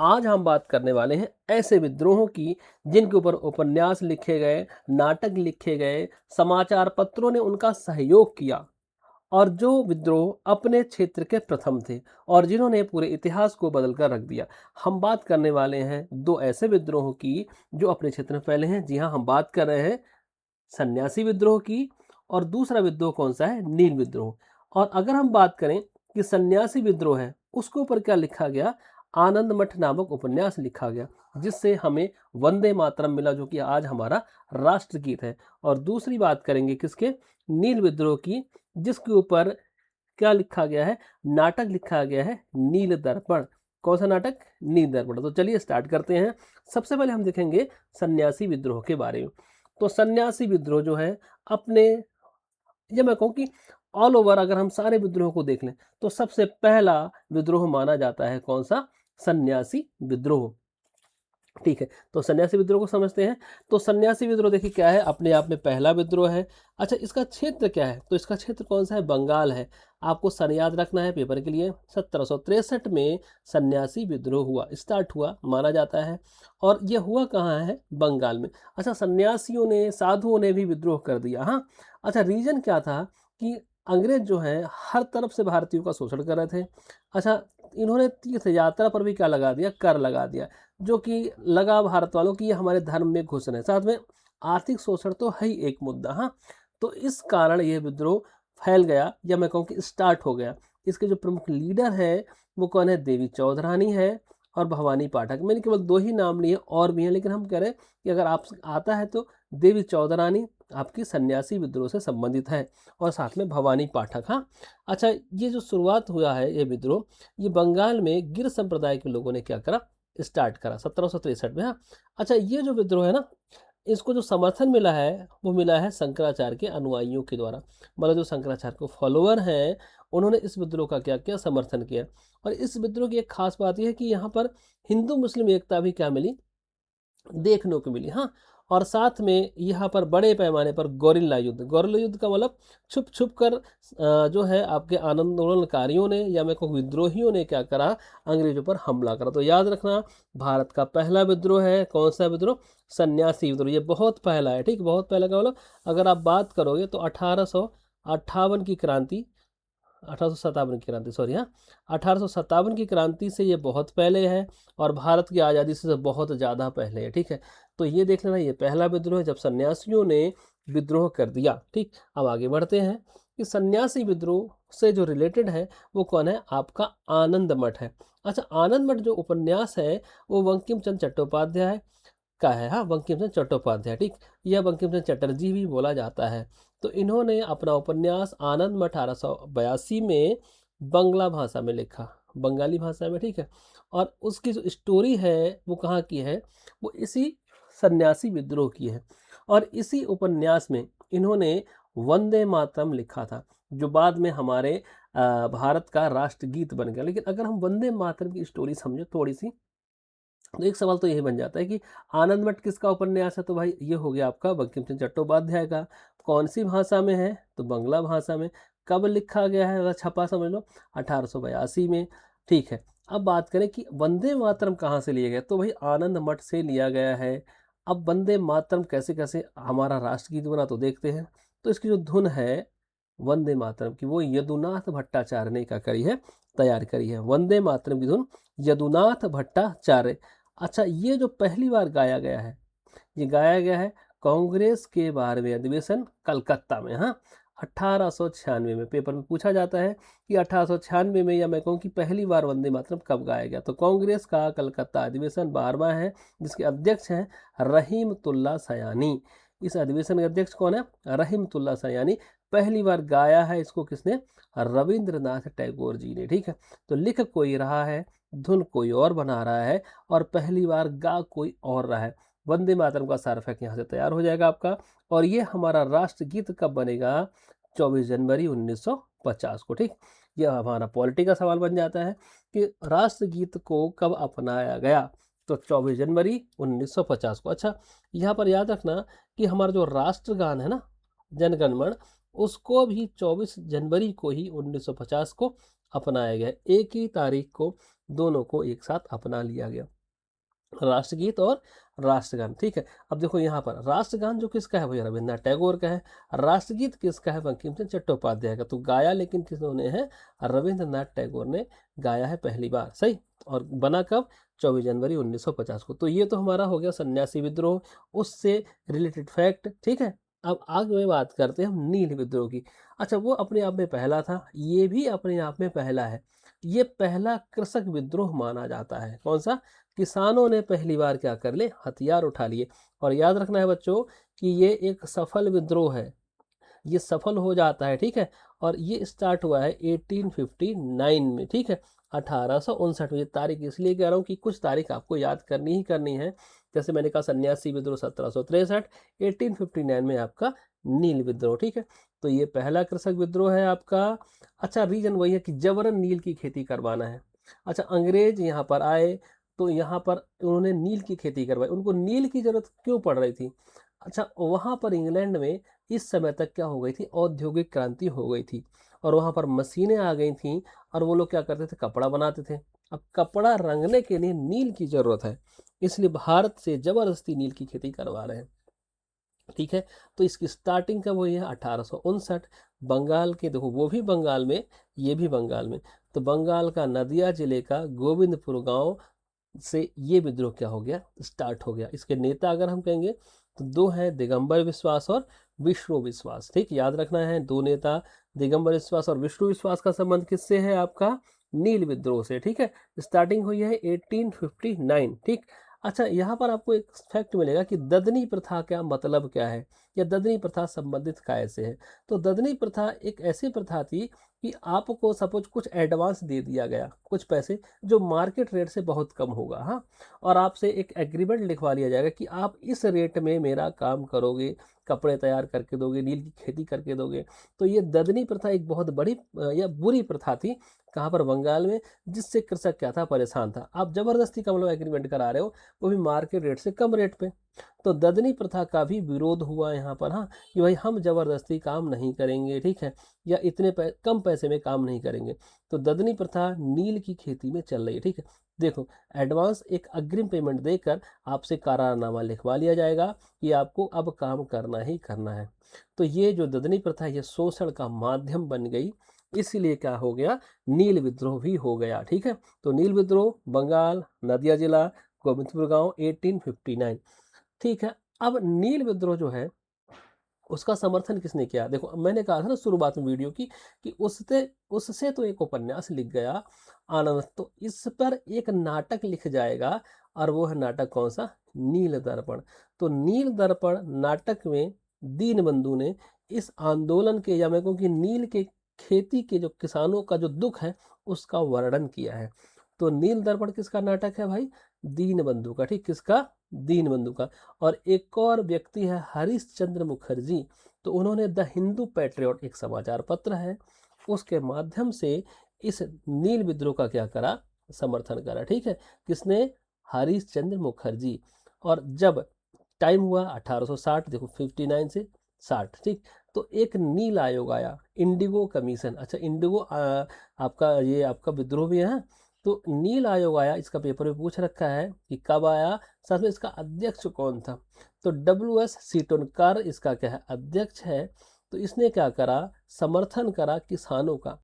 आज हम बात करने वाले हैं ऐसे विद्रोहों की जिनके ऊपर उपन्यास लिखे गए, नाटक लिखे गए, समाचार पत्रों ने उनका सहयोग किया और जो विद्रोह अपने क्षेत्र के प्रथम थे और जिन्होंने पूरे इतिहास को बदल कर रख दिया। हम बात करने वाले हैं दो ऐसे विद्रोहों की जो अपने क्षेत्र में फैले हैं। जी हाँ, हम बात कर रहे हैं सन्यासी विद्रोह की और दूसरा विद्रोह कौन सा है? नील विद्रोह। और अगर हम बात करें कि सन्यासी विद्रोह है, उसके ऊपर क्या लिखा गया? आनंद मठ नामक उपन्यास लिखा गया, जिससे हमें वंदे मातरम मिला, जो कि आज हमारा राष्ट्रगीत है। और दूसरी बात करेंगे किसके? नील विद्रोह की, जिसके ऊपर क्या लिखा गया है? नाटक लिखा गया है नील दर्पण। कौन सा नाटक? नील दर्पण। तो चलिए स्टार्ट करते हैं। सबसे पहले हम देखेंगे सन्यासी विद्रोह के बारे में। तो सन्यासी विद्रोह जो है अपने, या मैं कहूँ कि ऑल ओवर अगर हम सारे विद्रोह को देख लें तो सबसे पहला विद्रोह माना जाता है कौन सा? सन्यासी विद्रोह। ठीक है, तो सन्यासी विद्रोह को समझते हैं। तो सन्यासी विद्रोह देखिए क्या है, अपने आप में पहला विद्रोह है। अच्छा, इसका क्षेत्र क्या है? तो इसका क्षेत्र कौन सा है? बंगाल है। आपको सन याद रखना है पेपर के लिए। 1763 में सन्यासी विद्रोह हुआ, स्टार्ट हुआ माना जाता है। और ये हुआ कहाँ है? बंगाल में। अच्छा, सन्यासियों ने, साधुओं ने भी विद्रोह कर दिया। हाँ, अच्छा, रीजन क्या था कि अंग्रेज जो है हर तरफ से भारतीयों का शोषण कर रहे थे। अच्छा, इन्होंने तीर्थ यात्रा पर भी क्या लगा दिया? कर लगा दिया, जो कि लगा भारत वालों की ये हमारे धर्म में घुस रहे हैं। साथ में आर्थिक शोषण तो है ही एक मुद्दा। हाँ, तो इस कारण ये विद्रोह फैल गया, या मैं कहूँ कि स्टार्ट हो गया। इसके जो प्रमुख लीडर है वो कौन है? देवी चौधरानी है और भवानी पाठक। मैंने केवल दो ही नाम लिए, और भी हैं, लेकिन हम कह रहे हैं कि अगर आप आता है तो देवी चौधरानी आपकी सन्यासी विद्रोह से संबंधित है, और साथ में भवानी पाठक। हाँ, अच्छा, ये जो शुरुआत हुआ है ये विद्रोह, ये बंगाल में गिर संप्रदाय के लोगों ने क्या करा? स्टार्ट करा 1763 में। हाँ, अच्छा, ये जो विद्रोह है ना, इसको जो समर्थन मिला है वो मिला है शंकराचार्य के अनुयायियों के द्वारा। मतलब जो शंकराचार्य को फॉलोअर हैं, उन्होंने इस विद्रोह का क्या किया? समर्थन किया। और इस विद्रोह की एक खास बात यह है कि यहाँ पर हिंदू मुस्लिम एकता भी क्या मिली? देखने को मिली। हाँ, और साथ में यहाँ पर बड़े पैमाने पर गोरिल्ला युद्ध, गोरिल्ला युद्ध का मतलब छुप छुप कर जो है आपके आंदोलनकारियों ने, या मैं कहूँ विद्रोहियों ने क्या करा? अंग्रेजों पर हमला करा। तो याद रखना, भारत का पहला विद्रोह है कौन सा विद्रोह? सन्यासी विद्रोह। ये बहुत पहला है। ठीक, बहुत पहला का मतलब अगर आप बात करोगे तो 1858 की क्रांति, 1857 की क्रांति, सॉरी, हाँ, 1857 की क्रांति से ये बहुत पहले है, और भारत की आज़ादी से बहुत ज़्यादा पहले है। ठीक है, तो ये देख लेना, ये पहला विद्रोह है जब सन्यासियों ने विद्रोह कर दिया। ठीक, अब आगे बढ़ते हैं कि सन्यासी विद्रोह से जो रिलेटेड है वो कौन है? आपका आनंद मठ है। अच्छा, आनंद मठ जो उपन्यास है वो बंकिम चंद्र चट्टोपाध्याय का है। हाँ, बंकिम चंद्र चट्टोपाध्याय। ठीक, यह बंकिम चंद्र चटर्जी भी बोला जाता है। तो इन्होंने अपना उपन्यास आनंद में 1882 में बंगला भाषा में लिखा, बंगाली भाषा में। ठीक है, और उसकी जो स्टोरी है वो कहाँ की है? वो इसी सन्यासी विद्रोह की है। और इसी उपन्यास में इन्होंने वंदे मातरम लिखा था, जो बाद में हमारे भारत का राष्ट्रगीत बन गया। लेकिन अगर हम वंदे मातरम की स्टोरी समझे थोड़ी सी, तो एक सवाल तो यही बन जाता है कि आनंद मठ किसका उपन्यास है? तो भाई ये हो गया आपका बंकिम चंद्र चट्टोपाध्याय का। कौन सी भाषा में है? तो बंगला भाषा में। कब लिखा गया है, अगर छपा समझ लो 1882 में। ठीक है, अब बात करें कि वंदे मातरम कहाँ से लिया गया, तो भाई आनंद मठ से लिया गया है। अब वंदे मातरम कैसे कैसे हमारा राष्ट्रगीत बना, तो देखते हैं। तो इसकी जो धुन है वंदे मातरम की, वो यदुनाथ भट्टाचार्य ने क्या करी है? तैयार करी है। वंदे मातरम की धुन यदुनाथ भट्टाचार्य। अच्छा, ये जो पहली बार गाया गया है, ये गाया गया है कांग्रेस के 12वें अधिवेशन कलकत्ता में। हाँ, 1896 में। पेपर में पूछा जाता है कि 1896 में, या मैं कहूँ कि पहली बार वंदे मातरम कब गाया गया, तो कांग्रेस का कलकत्ता अधिवेशन 12वां है, जिसके अध्यक्ष हैं रहीमतुल्ला सयानी। इस अधिवेशन के अध्यक्ष कौन है? रहीमतुल्ला सयानी। पहली बार गाया है इसको किसने? रविंद्रनाथ टैगोर जी ने। ठीक है, तो लिख कोई रहा है, धुन कोई और बना रहा है, और पहली बार गा कोई और रहा है। वंदे मातरम का सार इफेक्ट यहाँ से तैयार हो जाएगा आपका। और ये हमारा राष्ट्रगीत कब बनेगा? 24 जनवरी 1950 को। ठीक, ये हमारा पॉलिटी का सवाल बन जाता है कि राष्ट्रगीत को कब अपनाया गया, तो 24 जनवरी 1950 को। अच्छा, यहाँ पर याद रखना कि हमारा जो राष्ट्रगान है ना, जनगण मन, उसको भी 24 जनवरी को ही 1950 को अपनाया गया, एक ही तारीख को दोनों को एक साथ अपना लिया गया, राष्ट्रगीत और राष्ट्रगान। ठीक है, अब देखो यहाँ पर राष्ट्रगान जो किसका है भैया, रविन्द्रनाथ टैगोर का है। राष्ट्रगीत किसका है, बंकिम चंद्र चट्टोपाध्याय का। तो गाया लेकिन किसने है, रविन्द्रनाथ टैगोर ने गाया है पहली बार, सही। और बना कब, 24 जनवरी 1950 को। तो ये तो हमारा हो गया सन्यासी विद्रोह, उससे रिलेटेड फैक्ट। ठीक है, अब आगे में बात करते हैं हम नील विद्रोह की। अच्छा, वो अपने आप में पहला था, ये भी अपने आप में पहला है। ये पहला कृषक विद्रोह माना जाता है। कौन सा, किसानों ने पहली बार क्या कर ले, हथियार उठा लिए। और याद रखना है बच्चों कि ये एक सफल विद्रोह है, ये सफल हो जाता है। ठीक है, और ये स्टार्ट हुआ है 1859 में। ठीक है, 1859 में। ये तारीख इसलिए कह रहा हूँ कि कुछ तारीख आपको याद करनी ही करनी है। जैसे मैंने कहा सन्यासी विद्रोह 1763, 1859 में आपका नील विद्रोह। ठीक है, तो ये पहला कृषक विद्रोह है आपका। अच्छा, रीजन वही है कि जबरन नील की खेती करवाना है। अच्छा, अंग्रेज यहाँ पर आए तो यहाँ पर उन्होंने नील की खेती करवाई, उनको नील की जरूरत क्यों पड़ रही थी। अच्छा, वहाँ पर इंग्लैंड में इस समय तक क्या हो गई थी, औद्योगिक क्रांति हो गई थी, और वहाँ पर मशीनें आ गई थी, और वो लोग क्या करते थे, कपड़ा बनाते थे। अब कपड़ा रंगने के लिए नील की जरूरत है, इसलिए भारत से जबरदस्ती नील की खेती करवा रहे हैं। ठीक है, तो इसकी स्टार्टिंग कब हुई है, 1859। बंगाल के, देखो वो भी बंगाल में, ये भी बंगाल में। तो बंगाल का नदिया जिले का गोविंदपुर गांव से ये विद्रोह क्या हो गया, स्टार्ट हो गया। इसके नेता अगर हम कहेंगे तो दो हैं, दिगंबर विश्वास और विष्णु विश्वास। ठीक, याद रखना है, दो नेता, दिगंबर विश्वास और विष्णु विश्वास का संबंध किससे है, आपका नील विद्रोह से। ठीक है, स्टार्टिंग हुई है 1859। ठीक, अच्छा, यहाँ पर आपको एक फैक्ट मिलेगा कि ददनी प्रथा क्या मतलब क्या है, या ददनी प्रथा संबंधित कैसे है। तो ददनी प्रथा एक ऐसी प्रथा थी कि आपको सपोज कुछ एडवांस दे दिया गया, कुछ पैसे जो मार्केट रेट से बहुत कम होगा, हाँ, और आपसे एक एग्रीमेंट लिखवा लिया जाएगा कि आप इस रेट में मेरा काम करोगे, कपड़े तैयार करके दोगे, नील की खेती करके दोगे। तो ये ददनी प्रथा एक बहुत बड़ी या बुरी प्रथा थी, कहाँ पर, बंगाल में, जिससे कृषक क्या था, परेशान था। आप जबरदस्ती का मतलब एग्रीमेंट करा रहे हो, वो भी मार्केट रेट से कम रेट पे। तो ददनी प्रथा का भी विरोध हुआ यहाँ पर, हाँ, कि भाई हम जबरदस्ती काम नहीं करेंगे। ठीक है, या इतने कम पैसे में काम नहीं करेंगे। तो ददनी प्रथा नील की खेती में चल रही है। ठीक है, देखो, एडवांस एक अग्रिम पेमेंट देकर आपसे करारनामा लिखवा लिया जाएगा कि आपको अब काम करना ही करना है। तो ये जो ददनी प्रथा है, ये शोषण का माध्यम बन गई, इसीलिए क्या हो गया, नील विद्रोह भी हो गया। ठीक है, तो नील विद्रोह, बंगाल, नदिया जिला, गोविंदपुर गांव, 1859। ठीक है, अब नील विद्रोह जो है उसका समर्थन किसने किया। देखो, मैंने कहा था ना शुरुआत में वीडियो की कि उससे उससे तो एक उपन्यास लिख गया आनंद, तो इस पर एक नाटक लिख जाएगा, और वो है नाटक कौन सा, नील दर्पण। तो नील दर्पण नाटक में दीनबंधु ने इस आंदोलन के, या मैं कहूँ कि नील के खेती के जो किसानों का जो दुख है उसका वर्णन किया है। तो नील दर्पण किसका नाटक है भाई, दीनबंधु का। ठीक, किसका, दीनबंधु का। और एक और व्यक्ति है हरीश चंद्र मुखर्जी, तो उन्होंने द हिंदू पैट्रियट, एक समाचार पत्र है, उसके माध्यम से इस नील विद्रोह का क्या करा, समर्थन करा। ठीक है, किसने, हरीश चंद्र मुखर्जी। और जब टाइम हुआ 1860, देखो 59 से 60। ठीक, तो एक नील आयोग आया, इंडिगो कमीशन। अच्छा, इंडिगो आपका, ये आपका विद्रोह भी है, हाँ? तो नील आयोग आया, इसका पेपर में पूछ रखा है कि कब आया, साथ में इसका अध्यक्ष कौन था। तो WS सीटोनकर इसका क्या है, अध्यक्ष है। तो इसने क्या करा, समर्थन करा किसानों का।